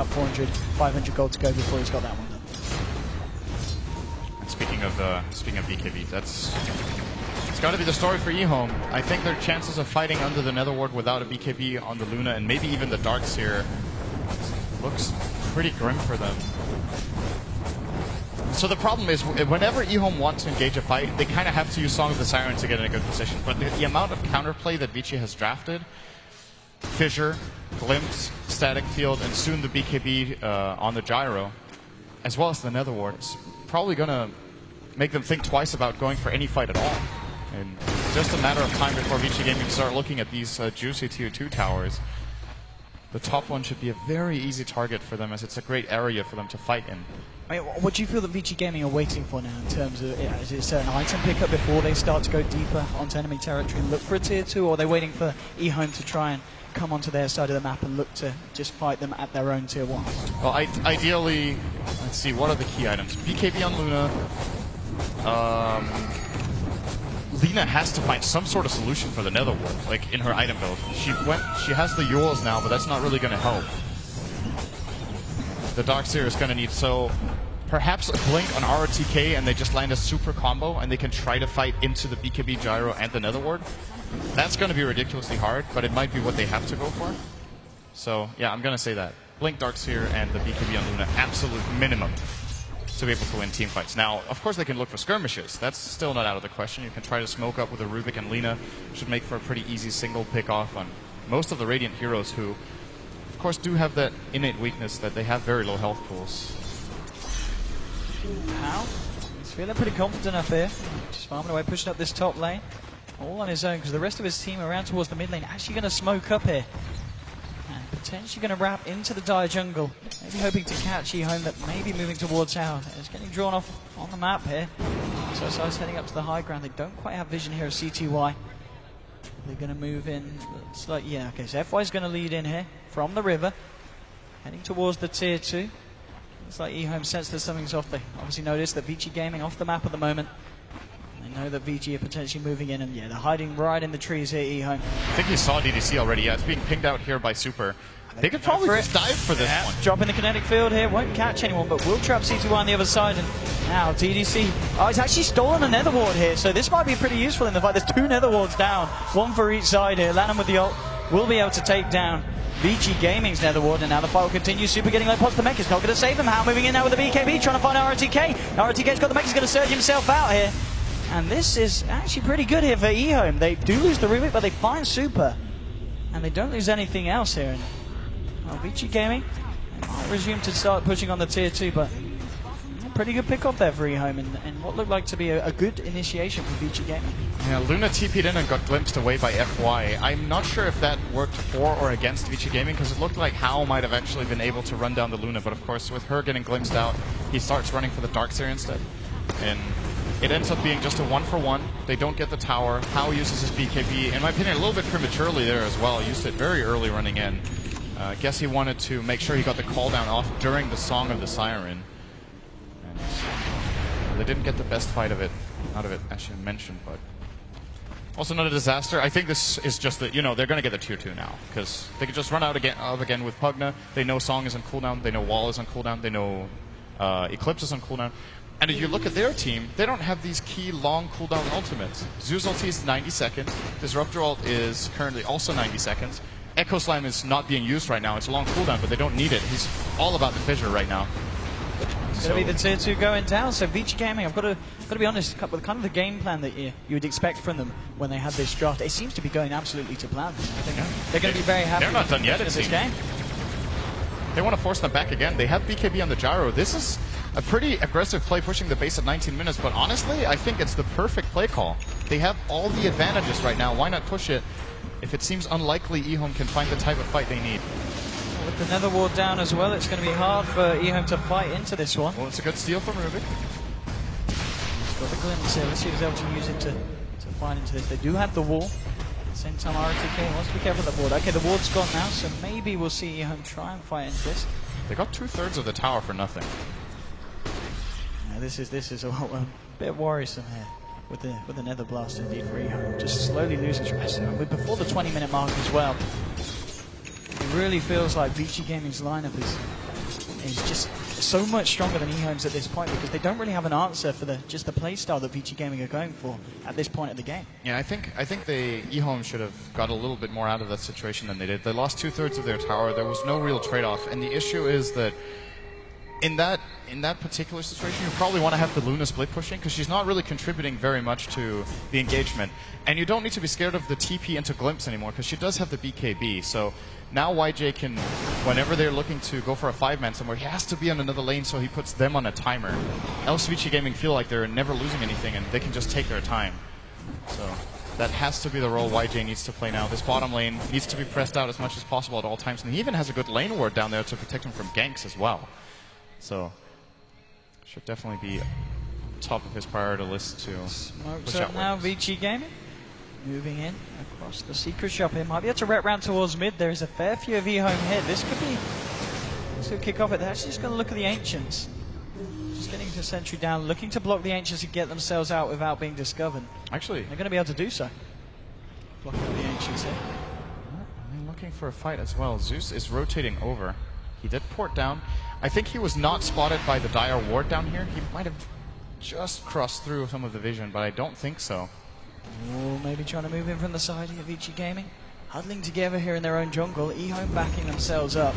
about 400, 500 gold to go before he's got that one done. And speaking of BKB, it's got to be the story for eHome. I think their chances of fighting under the Nether Ward without a BKB on the Luna and maybe even the Darkseer looks pretty grim for them. So the problem is, whenever eHome wants to engage a fight, they kind of have to use Song of the Siren to get in a good position. But the amount of counterplay that Vici has drafted, Fissure, Glimpse, Static Field, and soon the BKB on the Gyro, as well as the Nether Ward, is probably going to make them think twice about going for any fight at all. And it's just a matter of time before Vici Gaming start looking at these juicy tier 2 towers. The top one should be a very easy target for them, as it's a great area for them to fight in. I mean, what do you feel that Vici Gaming are waiting for now in terms of, is it a certain item pickup before they start to go deeper onto enemy territory and look for a tier 2, or are they waiting for eHome to try and come onto their side of the map and look to just fight them at their own tier 1? Well, ideally, let's see, what are the key items? BKB on Luna. Lina has to find some sort of solution for the Nether Ward, like in her item build. She has the Yours now, but that's not really going to help. The Darkseer is going to need, so perhaps a blink on RRTK and they just land a super combo and they can try to fight into the BKB Gyro and the Nether Ward. That's going to be ridiculously hard, but it might be what they have to go for. So yeah, I'm going to say that. Blink, Darkseer, and the BKB on Luna, absolute minimum to be able to win team fights. Now, of course, they can look for skirmishes. That's still not out of the question. You can try to smoke up with a Rubik and Lina. Should make for a pretty easy single pick-off on most of the Radiant heroes who, of course, do have that innate weakness that they have very low health pools. How? He's feeling pretty confident up here. Just farming away, pushing up this top lane. All on his own, because the rest of his team around towards the mid lane actually going to smoke up here. Potentially going to wrap into the dire jungle. Maybe hoping to catch eHome that may be moving towards tower. It's getting drawn off on the map here. So it's heading up to the high ground. They don't quite have vision here of CTY. They're going to move in. It's like, yeah, okay, so FY is going to lead in here from the river. Heading towards the tier 2. Looks like eHome sense there's something's off. They obviously noticed that Vici Gaming off the map at the moment. They know that Vici are potentially moving in, and yeah, they're hiding right in the trees here, eHome. I think he saw DDC already. Yeah, it's being pinged out here by Super. They could probably just dive for this one. Dropping the kinetic field here, won't catch anyone, but will trap C2 on the other side. And now DDC, oh, he's actually stolen a Nether Ward here, so this might be pretty useful in the fight. There's 2 Nether Wards down, 1 for each side here. Lanham with the ult will be able to take down Vici Gaming's Nether Ward, and now the fight will continue. Super getting low pots. The mech is not going to save them. How moving in now with the BKB, trying to find RTK. RTK's got the mech, he's going to surge himself out here. And this is actually pretty good here for eHome. They do lose the Rubik, but they find Super. And they don't lose anything else here. And, well, Vici Gaming might resume to start pushing on the tier 2, but pretty good pick up there for eHome, and what looked like to be a good initiation for Vici Gaming. Yeah, Luna TP'd in and got glimpsed away by FY. I'm not sure if that worked for or against Vici Gaming, because it looked like Hao might have actually been able to run down the Luna, but of course with her getting glimpsed out, he starts running for the Darkseer instead. And it ends up being just a 1-for-1. They don't get the tower. Hao uses his BKB, in my opinion, a little bit prematurely there as well. He used it very early running in. I guess he wanted to make sure he got the cooldown off during the Song of the Siren. And they didn't get the best fight of it, out of it, as you mentioned, but also not a disaster. I think this is just that, you know, they're going to get the tier 2 now, because they can just run out again with Pugna. They know Song is on cooldown. They know Wall is on cooldown. They know Eclipse is on cooldown. And if you look at their team, they don't have these key long cooldown ultimates. Zeus ulti is 90 seconds. Disruptor ult is currently also 90 seconds. Echo Slime is not being used right now. It's a long cooldown, but they don't need it. He's all about the Fissure right now. It's going to be the tier 2 going down. So Vici Gaming, I've got to be honest, with kind of the game plan that you would expect from them when they had this draft, it seems to be going absolutely to plan. I think they're going to be very happy. They're not done yet, it this seems. game. They want to force them back again. They have BKB on the Gyro. This is a pretty aggressive play, pushing the base at 19 minutes, but honestly, I think it's the perfect play call. They have all the advantages right now. Why not push it if it seems unlikely eHome can find the type of fight they need? With the Nether Ward down as well, it's going to be hard for eHome to fight into this one. Well, it's a good steal from Rubik. He's got the glimpse here. Let's see if he's able to use it to fight into this. They do have the wall. At the same time, RTK wants to be careful with the ward. Okay, the ward's gone now, so maybe we'll see eHome try and fight into this. They got 2/3 of the tower for nothing. Yeah, this is a bit worrisome here with the Nether Blast indeed for eHome. Just slowly losing stress. Before the 20-minute mark as well. It really feels like Vici Gaming's lineup is is just so much stronger than eHome's at this point because they don't really have an answer for just the playstyle that VG Gaming are going for at this point of the game. Yeah, I think the eHome should have got a little bit more out of that situation than they did. They lost 2/3 of their tower. There was no real trade-off, and the issue is that in that particular situation, you probably want to have the Luna split pushing because she's not really contributing very much to the engagement. And you don't need to be scared of the TP into Glimpse anymore because she does have the BKB. So now YJ can, whenever they're looking to go for a 5-man somewhere, he has to be on another lane so he puts them on a timer. Else VG Gaming feel like they're never losing anything and they can just take their time. So that has to be the role YJ needs to play now. This bottom lane needs to be pressed out as much as possible at all times. And he even has a good lane ward down there to protect him from ganks as well. So, should definitely be top of his priority list to Smokes push up out now, waves. VG Gaming. Moving in across the secret shop here. Might be able to rep round towards mid. There is a fair few of eHome here. This could kick off it. They're actually just going to look at the Ancients. Just getting to sentry down, looking to block the Ancients and get themselves out without being discovered. Actually, they're going to be able to do so. Blocking out the Ancients here. I'm looking for a fight as well. Zeus is rotating over. He did port down. I think he was not spotted by the Dire ward down here. He might have just crossed through some of the vision, but I don't think so. Oh, maybe trying to move in from the side of VG Gaming. Huddling together here in their own jungle. eHome backing themselves up.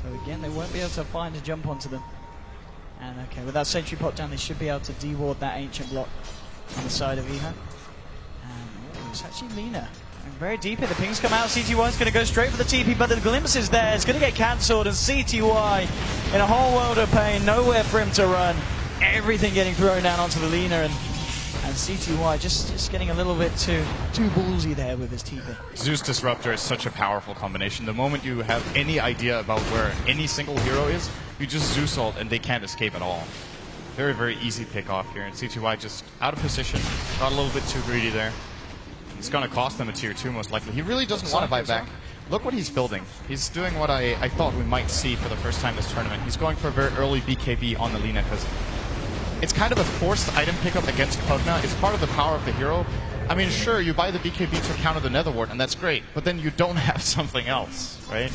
So again, they won't be able to find a jump onto them. And okay, with that sentry pot down, they should be able to de-ward that ancient block on the side of eHome. And it's actually Lina. And very deep here, the pings come out, CTY is going to go straight for the TP, but the glimpse is there, it's going to get cancelled, and CTY in a whole world of pain, nowhere for him to run. Everything getting thrown down onto the Lina, and CTY just getting a little bit too ballsy there with his TP. Zeus Disruptor is such a powerful combination. The moment you have any idea about where any single hero is, you just Zeus ult and they can't escape at all. Very, very easy pick off here, and CTY just out of position, got a little bit too greedy there. It's going to cost them a tier 2 most likely. He really doesn't want to buy back. Look what he's building. He's doing what I thought we might see for the first time this tournament. He's going for a very early BKB on the Lina because it's kind of a forced item pickup against Pugna. It's part of the power of the hero. I mean, sure, you buy the BKB to counter the Nether Ward, and that's great, but then you don't have something else, right?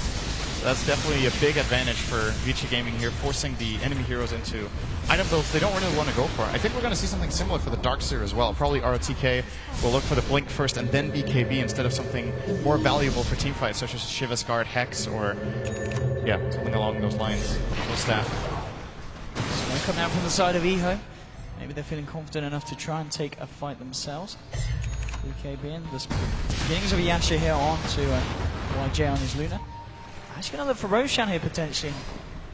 That's definitely a big advantage for VG Gaming here, forcing the enemy heroes into item builds they don't really want to go for. I think we're going to see something similar for the Darkseer as well. Probably ROTK will look for the Blink first and then BKB instead of something more valuable for teamfights, such as Shiva's Guard, Hex, or yeah, something along those lines. No staff. So they come out from the side of eHome. Maybe they're feeling confident enough to try and take a fight themselves. BKB in the beginnings of a Yasha here on to YJ on his Luna. Actually going to look for Roshan here potentially.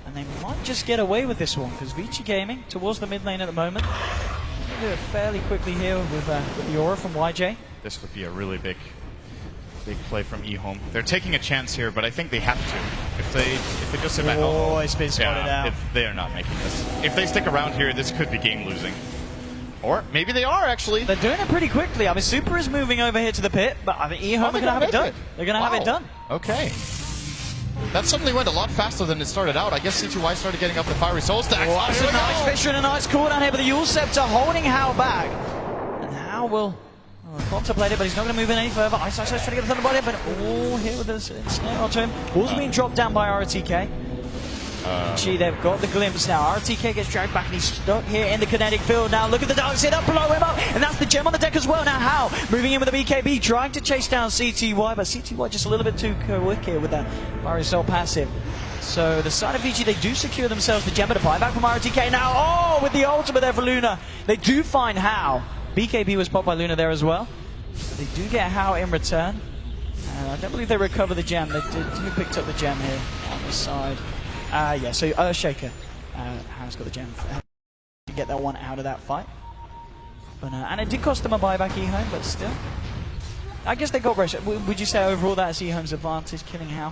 And they might just get away with this one because VG Gaming towards the mid lane at the moment. They'll do it fairly quickly here with the aura from YJ. This would be a really big play from eHome. They're taking a chance here, but I think they have to. If they just sit back, oh, it's been spotted out. If they are not making this. If they stick around here, this could be game losing. Or maybe they are actually. They're doing it pretty quickly. I mean, Super is moving over here to the pit, but I think eHome are going to have it done. They're going to have it done. Okay. That suddenly went a lot faster than it started out. I guess CTY started getting up the fiery soul stacks. Oh, that's a nice Fisher and a nice cooldown here, but the Yule Scepter holding Hao back. And Hao will contemplate it, but he's not going to move in any further. Ice trying to get the Thunderbody, but all here with the snare onto him. Ball's being dropped down by RTK. Gee, they've got the glimpse now. RTK gets dragged back and he's stuck here in the kinetic field. Now look at the dark set up below him up, and that's the gem on the deck as well. Now Hao moving in with the BKB, trying to chase down CTY, but CTY just a little bit too quick here with that Fiery Soul passive. So the side of VG, they do secure themselves the gem, but a buyback from RTK now. Oh, with the ultimate there for Luna. They do find Hao. BKB was popped by Luna there as well. But they do get Hao in return. I don't believe they recover the gem. They did picked up the gem here on the side. Yeah, so Earthshaker has got the gem to get that one out of that fight. But and it did cost them a buyback eHome, but still. I guess they got Roshan. Would you say overall that's eHome's advantage, killing Hao?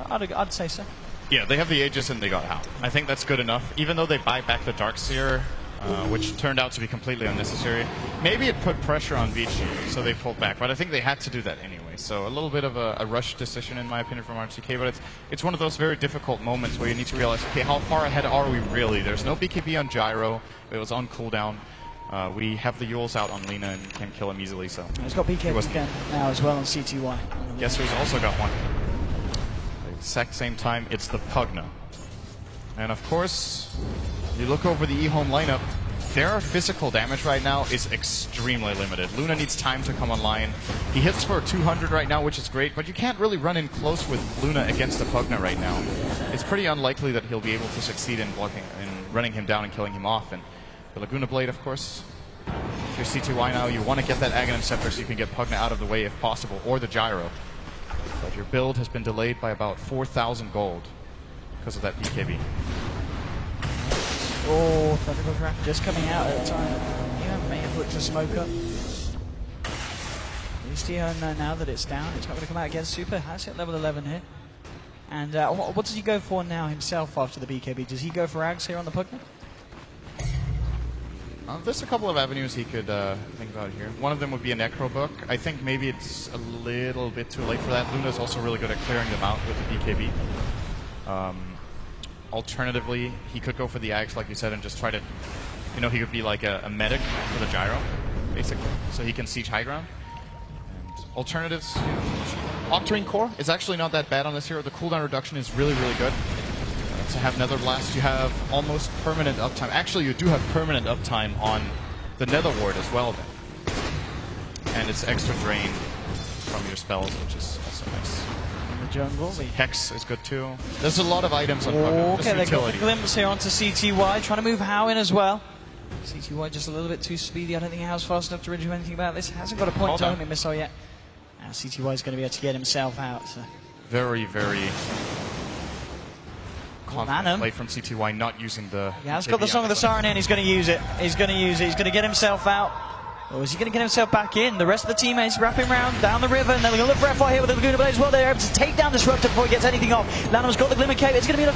I'd say so. Yeah, they have the Aegis and they got Hao. I think that's good enough. Even though they buy back the Darkseer, which turned out to be completely unnecessary. Maybe it put pressure on VG, so they pulled back, but I think they had to do that anyway. So a little bit of a rush decision, in my opinion, from RTK, but it's one of those very difficult moments where you need to realize, okay, how far ahead are we really? There's no BKB on Gyro, it was on cooldown. We have the Yules out on Lina and can kill him easily, so... He's got BKB again now as well on CTY. Guess who's also got one? exact same time, it's the Pugna. And of course, you look over the eHome lineup, their physical damage right now is extremely limited. Luna needs time to come online. He hits for 200 right now, which is great, but you can't really run in close with Luna against the Pugna right now. It's pretty unlikely that he'll be able to succeed in blocking and running him down and killing him off. And the Laguna Blade, of course. If you're C2Y now, you want to get that Aghanim Scepter so you can get Pugna out of the way if possible, or the Gyro. But your build has been delayed by about 4,000 gold because of that BKB. Oh, Thunderbolt Draft just coming out at the time. Yeah, may have looked to smoke up. At least you know now that it's down. It's not going to come out against Super. Has hit level 11 here. And what does he go for now himself after the BKB? Does he go for Ags here on the Pugna? There's a couple of avenues he could think about here. One of them would be a Necro Book. I think maybe it's a little bit too late for that. Luna's also really good at clearing them out with the BKB. Alternatively, he could go for the Axe, like you said, and just try to, you know, he could be like a medic for the Gyro, basically, so he can siege high ground. And alternatives, Octarine Core is actually not that bad on this hero. The cooldown reduction is really, really good. To have Nether Blast, you have almost permanent uptime. Actually, you do have permanent uptime on the Nether Ward as well, then. And it's extra drain from your spells, which is also nice. Jungle. Hex is good too. There's a lot of items on Pugna. Okay, they got a glimpse here onto CTY, trying to move Hao in as well. CTY just a little bit too speedy. I don't think Hao's fast enough to really do anything about this. Hasn't got a point to homing missile yet. Now CTY is going to be able to get himself out. So. Very, very confident play from CTY, not using the... Yeah, he's got the Song of the Siren in. He's going to use it. He's going to use it. He's going to get himself out. Or is he going to get himself back in? The rest of the teammates wrapping around down the river, and they're going to look for F4 here with the Laguna Blade as well. They're able to take down Disruptor before he gets anything off. Lanham's got the Glimmer Cape. It's going to be enough to